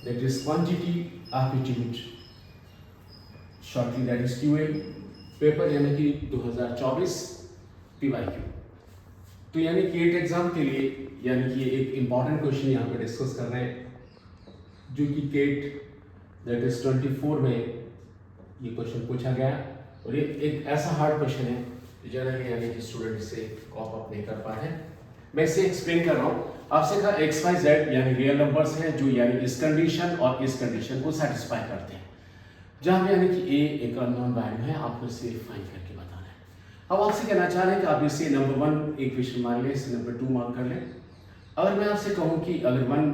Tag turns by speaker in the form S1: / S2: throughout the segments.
S1: that is quantity aptitude shortly that is QM paper यानी कि 2024 PYQ। तो यानी कि गेट एग्जाम के लिए यानी कि एक इम्पॉर्टेंट क्वेश्चन यहाँ पे डिस्कस कर रहे हैं जो कि गेट दैट इज 24 में ये क्वेश्चन पूछा गया और ये एक ऐसा हार्ड क्वेश्चन है जनरली यानी कि स्टूडेंट से कॉप अप नहीं कर पाते हैं। मैं इसे एक्सप्लेन कर रहा हूँ। आपसे कहा एक्स वाई जेड यानी रियल नंबर्स हैं जो यानी इस कंडीशन और इस कंडीशन को सेटिस्फाई करते हैं जहाँ यानी कि ए एक अननोन वैल्यू है, आपको इसे फाइंड करके बताना है। अब आपसे कहना चाह रहे हैं कि आप इसे नंबर 1 इक्वेशन मान लें, इसे नंबर 2 मान कर लें। अगर मैं आपसे कहूँ कि अगर 1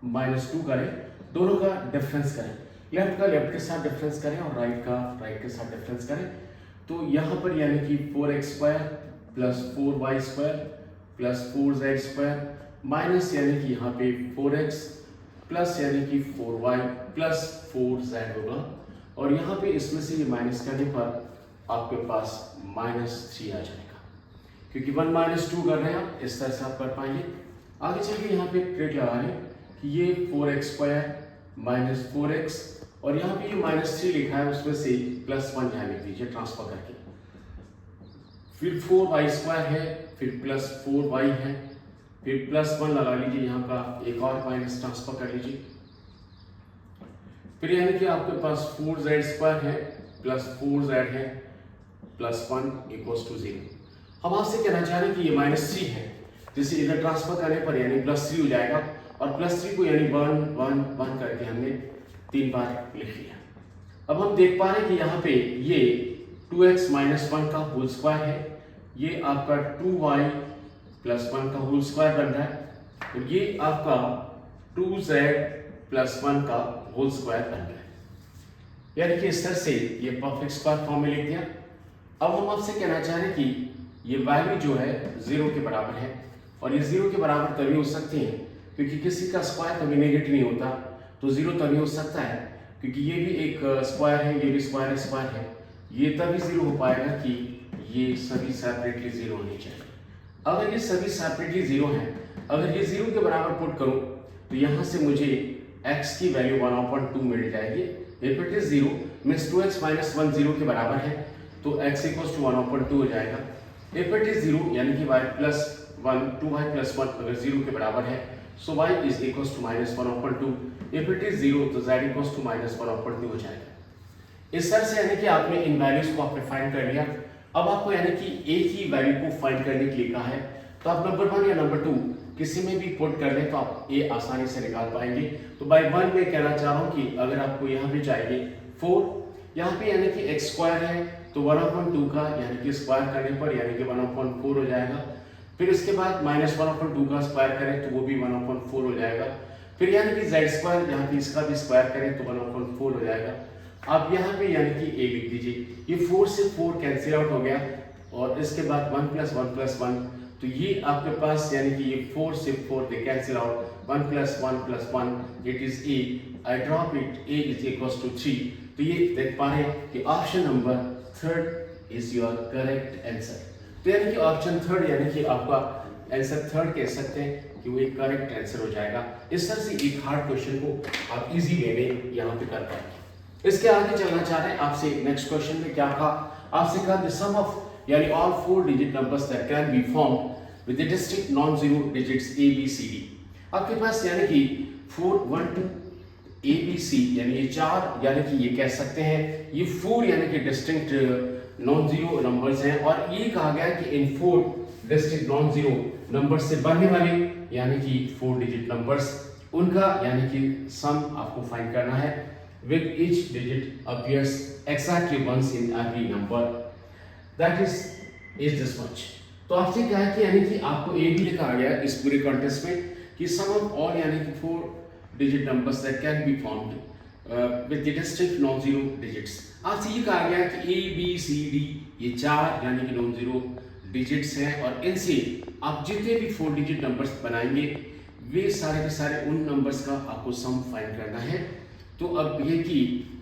S1: - 2 करें, दोनों का डिफरेंस करें, लेफ्ट का लेफ्ट के साथ डिफरेंस करें और राइट का राइट के साथ डिफरेंस करें, तो यहाँ पर यानी कि 4x² + 4y² + 4z² माइनस यानी कि यहाँ पे 4x प्लस यानी कि 4y + 4z होगा और यहाँ पे इसमें से ये माइनस करने पर आपके पास -3 आ जाएगा क्योंकि 1 - 2 कर रहे हैं, इस तरह से आप कर पाएंगे। आगे चलिए यहाँ पे ट्रिक लगा लें कि ये 4x² - 4x और यहाँ पे ये -3 लिखा है, उसमें से +1 यहाँ लिख दीजिए ट्रांसफर करके, फिर 4y² है, फिर +4y है, फिर +1 लगा लीजिए, यहाँ का एक और माइनस ट्रांसफर कर लीजिए, फिर यानी कि आपके पास 4z² है, +4z है, +1 = 0। हम आपसे कहना चाह रहे हैं कि ये -3 है, जिसे इधर ट्रांसफर करने पर यानी +3 हो जाएगा और +3 को यानी 1 1 1 करके हमने 3 बार लिख लिया। अब हम देख पा रहे हैं कि यहाँ पे ये 2x - 1 का होल स्क्वायर है, ये आपका 2y + 1 का होल स्क्वायर बन रहा है और ये आपका 2z + 1 का होल स्क्वायर बन रहा है। यानी कि इस तरह से ये परफेक्ट स्क्वायर फॉर्म में लिख दिया। अब हम आपसे कहना चाह रहे हैं कि ये वैल्यू जो है 0 के बराबर है और ये 0 के बराबर तभी हो सकती है क्योंकि किसी का स्क्वायर कभी नेगेटिव नहीं होता, तो 0 तभी हो सकता है क्योंकि ये भी एक स्क्वायर है, ये भी स्क्वायर है, ये तभी 0 हो पाएगा कि ये सभी सेपरेटली 0 होने चाहिए। अगर ये सभी सेपरेटली 0 हैं, अगर ये 0 के बराबर पुट करूं तो यहाँ से मुझे x की वैल्यू 1/2 मिल जाएगी। If it is 0 means 2x - 1 0 के बराबर है तो x = 1/2 हो जाएगा। इफ इट इज 0 यानी कि y + 1 2y + 1 अगर 0 के बराबर है सो y = -1/2। इफ इट इज 0 तो z = -1/2 हो जाएगा। इस तरह से यानी कि आपने इन वैल्यूज को आपने फाइंड कर लिया। अब आपको यानी कि a की वैल्यू को फाइंड करने के लिए कहा है तो आप नंबर 1 या नंबर 2 किसी में भी पुट कर लें तो आप a आसानी से निकाल पाएंगे। तो बाय 1 में कहना चाह रहा हूँ कि अगर आपको यहाँ पे चाहिए 4, यहाँ पे यानी कि x² है तो 1/2 का यानी कि स्क्वायर करने पर यानी कि 1/4 हो जाएगा। फिर इसके बाद -1/2 का स्क्वायर करें तो वो भी 1/4 हो जाएगा। फिर यानी कि z² यहाँ पे इसका भी स्क्वायर करें तो 1/4 हो जाएगा। आप यहाँ पे यानी कि a लिख दीजिए, ये 4 से 4 कैंसिल आउट हो गया और इसके बाद 1 + 1 + 1 तो ये आपके पास यानी कि ये 4 से 4 they cancel out, 1 + 1 + 1 it is a, I drop it, a = 3। तो ये देख पा रहे हैं कि option number 3 is your correct answer. तो यानी कि ऑप्शन 3 यानी कि आपका आंसर 3 कह सकते हैं कि वो एक करेक्ट आंसर हो जाएगा। इस तरह से एक हार्ड क्वेश्चन को आप इजी वे में यहाँ पे कर पाएंगे। इसके आगे चलना चाह रहे हैं आपसे नेक्स्ट क्वेश्चन में क्या कहा, आपसे कहा द सम ऑफ यानी all 4 digit numbers that can be formed with the distinct non zero digits a b c d। आपके पास यानी कि 4 1 2 a b c यानी ये 4 यानी कि ये कह सकते हैं ये 4 यानी कि डिस्टिंक्ट नॉन जीरो नंबर्स हैं और ये कहा गया कि इन 4 डिस्टिंक्ट नॉन जीरो नंबर्स से बनने वाले यानी कि 4 डिजिट नंबर्स उनका यानी कि सम आपको फाइंड करना है with each digit appears exactly once in every number that is this much। तो आपसे क्या है कि यानी कि आपको a भी लिखा गया है इस पूरे कॉन्टेक्स्ट में कि sum of all यानी कि 4 digit numbers that can be formed with the distinct non-zero digits। आपसे ये कहा गया है कि a b c d ये 4 यानी कि non-zero digits हैं और इनसे आप जितने भी 4 digit numbers बनाएंगे वे सारे के सारे उन numbers का आपको sum find करना है। तो अब ये कि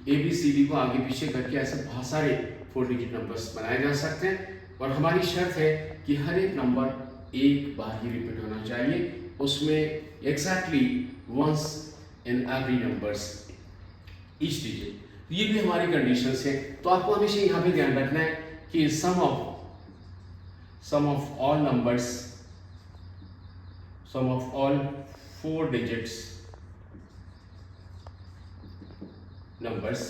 S1: ए बी सी डी को आगे पीछे करके ऐसे बहुत सारे 4 डिजिट नंबर्स बनाए जा सकते हैं और हमारी शर्त है कि हर एक नंबर एक बार ही रिपीट होना चाहिए, उसमें exactly once in every numbers each digit। ये भी हमारी कंडीशंस है। तो आपको हमेशा यहाँ पे ध्यान रखना है कि sum of all numbers, sum of all 4 digits numbers,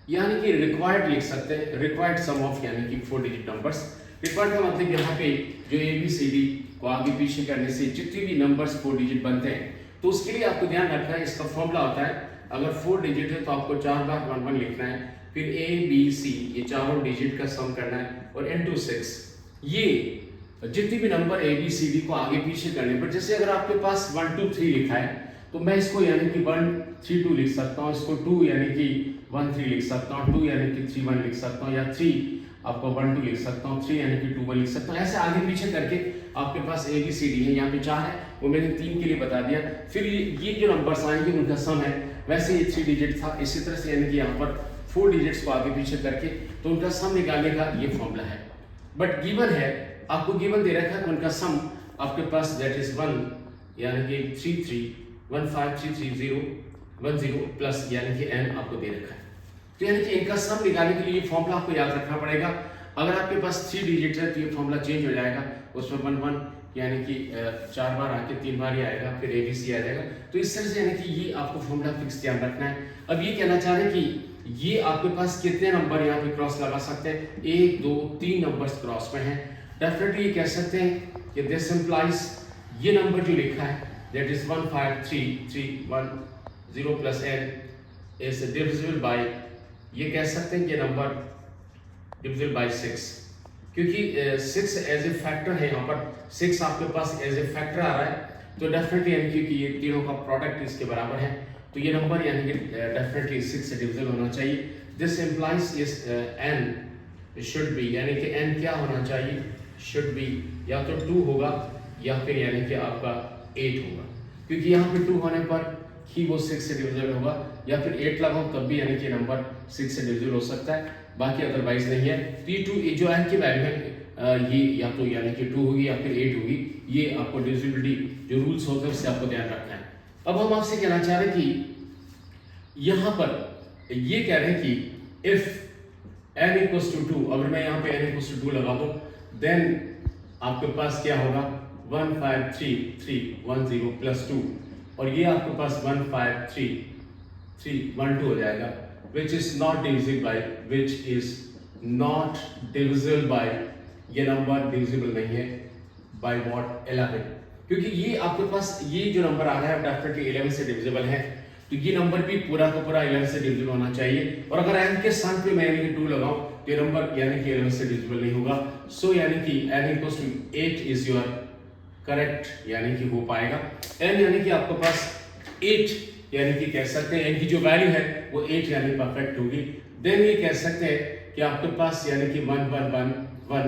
S1: यानी कि रिक्वायर्ड लिख सकते हैं, रिक्वायर्ड सम ऑफ यानी कि 4 digit नंबर्स। रिक्वायर्ड का मतलब यहाँ पे जो ABCD को आगे पीछे करने से जितने भी नंबर्स 4 digit बनते हैं, तो उसके लिए आपको ध्यान रखना है, इसका फॉर्मूला होता है, अगर 4 digit है तो आपको 4 बार 1 1 लिखना है, फिर ABC ये चारों डिजिट का सम करना है, और into 6 ये जितने भी नंबर ABCD को आगे पीछे करने पर, जैसे अगर आपके पास 1 2 3 लिखा है तो मैं इसको यानी कि 1 3 2 लिख सकता हूँ, इसको 2 यानी कि 1 3 लिख सकता हूँ, 2 यानी कि 3 1 लिख सकता हूँ, या 3 आपको 1 2 लिख सकता हूँ, 3 यानी कि 2 1 लिख सकता हूँ। ऐसे आगे पीछे करके आपके पास ABCD है, यहाँ पे 4 है, वो मैंने 3 के लिए बता दिया। फिर ये जो नंबर्स आएंगे उनका सम है, वैसे ये 3 digit था, इसी तरह से यानी कि यहाँ पर 4 digits को आगे पीछे करके तो उनका सम निकालने का ये फॉर्मूला है। बट गिवन है, आपको गिवन दे रखा है, उनका सम आपके पास दैट इज 1 यानी कि 3 3 1 5 3 3 0 1 0 प्लस यानी कि n आपको दे रखा है। तो यानी कि इनका सम निकालने के लिए फॉर्मूला आपको याद रखना पड़ेगा। अगर आपके पास 3 digits है तो ये फॉर्मूला चेंज हो जाएगा, उसमें 1 1 यानी कि 4 बार आके 3 बार ही आएगा, फिर ABC आ जाएगा। तो इस तरह से यानी कि ये आपको फॉर्मूला फिक्स ध्यान रखना है। अब ये कहना चाह रहे हैं कि ये आपके पास कितने नंबर यहाँ पे क्रॉस लगा सकते हैं, 1 2 3 नंबर्स क्रॉस में हैं। डेफिनेटली ये कह सकते हैं कि दिस इंप्लाइज ये नंबर जो लिखा है that is 1 5 3 3 1 0 plus n is divisible by, ये कह सकते हैं कि नंबर डिविजिबल बाय 6, क्योंकि 6 एज ए फैक्टर है, यहाँ पर 6 आपके पास एज ए फैक्टर आ रहा है, तो डेफिनेटली यानी क्योंकि ये तीनों का प्रोडक्ट इसके बराबर है, तो ये नंबर यानी कि डेफिनेटली 6 से डिविजिबल होना चाहिए। This implies is n should be, यानी कि n क्या होना चाहिए, शुड बी या तो 2 होगा या फिर यानी कि आपका 8 होगा, क्योंकि यहाँ पे 2 होने पर ही वो 6 से डिविजिबल होगा, या फिर 8 लगाओ तब भी यानी कि नंबर 6 से डिविजिबल हो सकता है, बाकी अदरवाइज नहीं है। तो ये 2 जो n की वैल्यू है ये या तो यानी कि 2 होगी या फिर 8 होगी, ये आपको डिविजिबिलिटी जो रूल्स होते हैं उससे आपको ध्यान रखना है। अब हम आपसे कहना चाह रहे हैं कि यहाँ पर ये कह रहे हैं कि इफ n इक्वल्स टू 2, अगर मैं यहाँ पे n इक्वल्स टू 2 लगा दूं, देन आपके पास क्या होगा 1 5 3 3 1 0 प्लस 2, और ये आपके पास 1 5 3 3 1 2 हो जाएगा, which is not divisible by, which is not divisible by, ये नंबर डिविजिबल नहीं है by what 11, क्योंकि ये आपके पास ये जो नंबर आ रहा है डेफिनेटली 11 से डिविजिबल है, तो ये नंबर भी पूरा का पूरा 11 से डिविजिबल होना चाहिए। और अगर n के स्थान पे मैं यानी कि 2 लगाऊं तो ये नंबर यानी कि 11 से डिविजिबल नहीं होगा। सो यानी कि n equals to 8 is your correct यानी कि हो पाएगा। n यानी कि आपके पास 8 यानी कि कह सकते हैं n की जो वैल्यू है वो 8 यानी परफेक्ट होगी। देन ये कह सकते हैं कि आपके पास यानी कि 1 1 1 1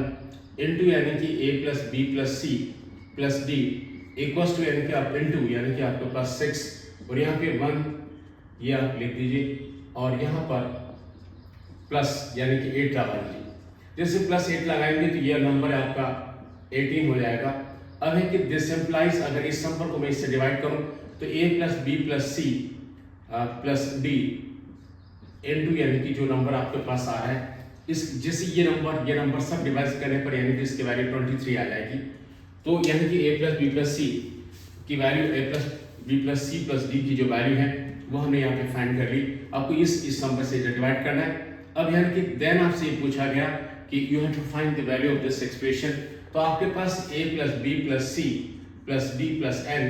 S1: इनटू यानी कि a plus b plus c plus d equals to यानी कि आप इनटू यानी कि आपके पास 6, और यहाँ पे 1 ये आप लिख दीजिए, और यहाँ पर प्लस यानी कि 8 लगा दीजिए। जैसे प्लस 8 लगाएंगे तो ये नंबर आपका 18 हो जाएगा। अब है कि दिस इंप्लाइज, अगर इस नंबर को मैं इससे डिवाइड करूं तो a plus b plus c plus d into यानी कि जो नंबर आपके पास आ रहा है इस जैसे ये नंबर सब डिवाइड करने पर यानी कि इसकी वैल्यू 23 आ जाएगी। तो यानी कि a plus b plus c की value a plus b plus c plus d की जो वैल्यू है वो हमने यहाँ पे फाइंड कर ली। आपको इस नंबर से डिवाइड करना है। अब यानी कि देन आपसे ये पूछा गया कि you have to find the value of this expression, तो आपके पास a plus b plus c plus d plus n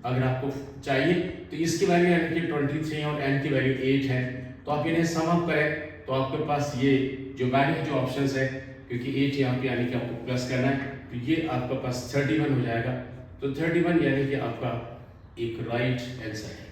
S1: अगर आपको चाहिए तो इसकी वैल्यू यानी कि 23 और n की वैल्यू 8 है, तो आप इन्हें सम अप करें तो आपके पास ये जो वैल्यू जो ऑप्शंस है, क्योंकि 8 यहाँ पे यानी कि आपको प्लस करना है तो ये आपके पास 31 हो जाएगा। तो 31 यानी कि आपका एक राइट आंसर है।